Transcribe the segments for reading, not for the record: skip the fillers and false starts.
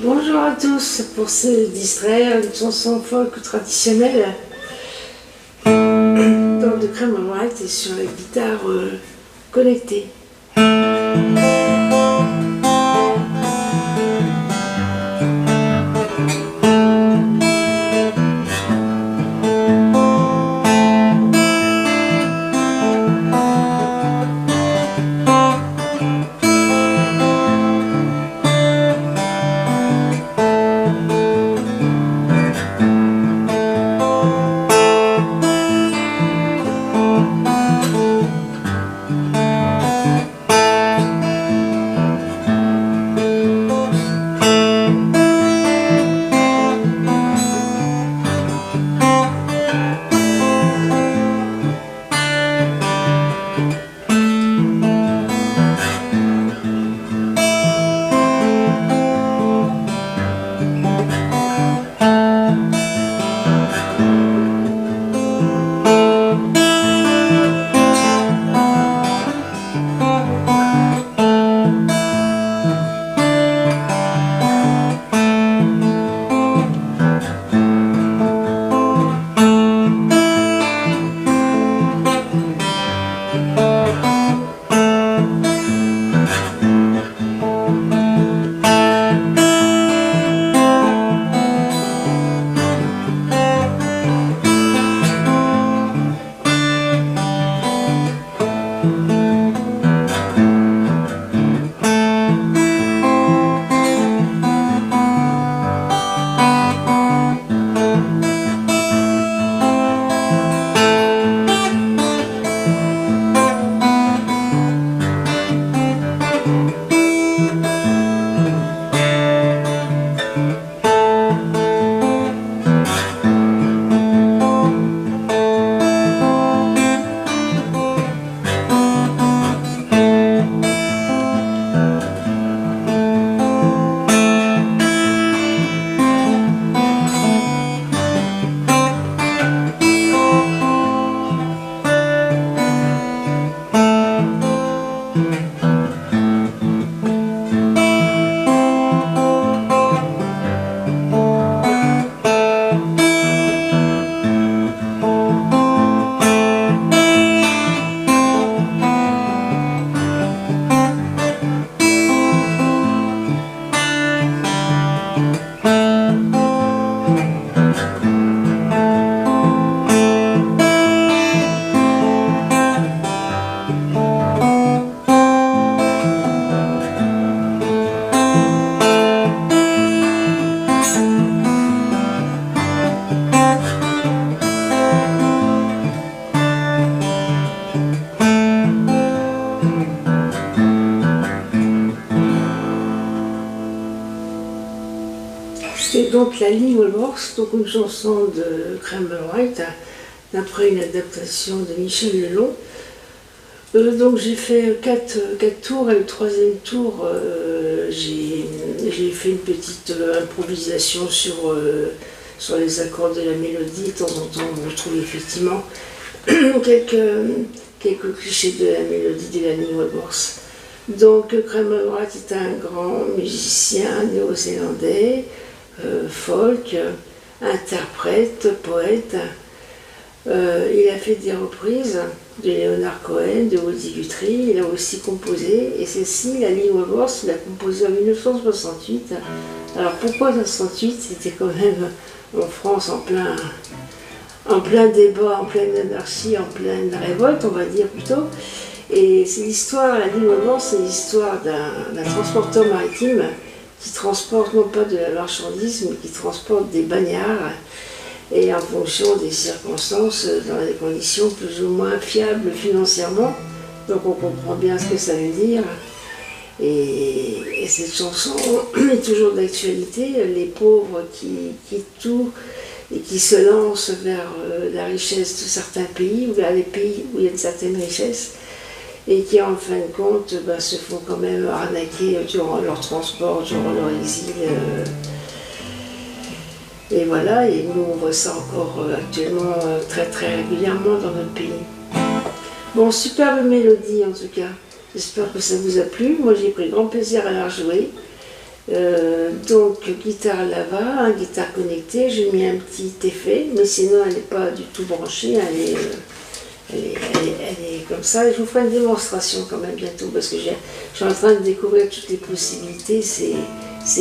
Bonjour à tous, pour se distraire, une chanson folk traditionnelle dans de Crème White et sur la guitare connectée. C'est donc La Ligne aux morses, donc une chanson de Crème White, d'après une adaptation de Michel Lelon. Donc j'ai fait quatre tours, et le troisième tour, j'ai fait une petite improvisation sur les accords de la mélodie. De temps en temps, on retrouve effectivement quelques clichés de la mélodie de La Ligne aux morses. Donc Crème White est un grand musicien néo-zélandais, folk, interprète, poète. Il a fait des reprises de Leonard Cohen, de Woody Guthrie. Il a aussi composé, et celle-ci, La Ligne aux morses, il a composé en 1968. Alors pourquoi 1968? C'était quand même en France en plein débat, en pleine anarchie, en pleine révolte, on va dire plutôt. Et c'est l'histoire, La Ligne aux morses, c'est l'histoire d'un transporteur maritime qui transporte non pas de la marchandise, mais qui transporte des bagnards, et en fonction des circonstances, dans des conditions plus ou moins fiables financièrement. Donc on comprend bien ce que ça veut dire. Et cette chanson est toujours d'actualité. Les pauvres qui quittent tout et qui se lancent vers la richesse de certains pays, ou vers les pays où il y a une certaine richesse, et qui en fin de compte se font quand même arnaquer durant leur transport, durant leur exil. Et voilà, et nous on voit ça encore actuellement très très régulièrement dans notre pays. Bon, superbe mélodie en tout cas. J'espère que ça vous a plu. Moi j'ai pris grand plaisir à la rejouer. Donc guitare lava, guitare connectée, j'ai mis un petit effet, mais sinon elle n'est pas du tout branchée, elle est comme ça. Et je vous ferai une démonstration quand même bientôt parce que je suis en train de découvrir toutes les possibilités, c'est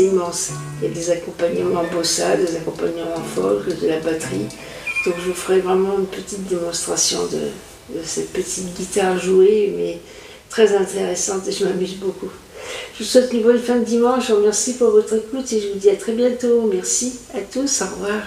immense. Il y a des accompagnements bossa, des accompagnements folk, de la batterie. Donc je vous ferai vraiment une petite démonstration de cette petite guitare jouée, mais très intéressante et je m'amuse beaucoup. Je vous souhaite une bonne fin de dimanche, je vous remercie pour votre écoute et je vous dis à très bientôt. Merci à tous, au revoir.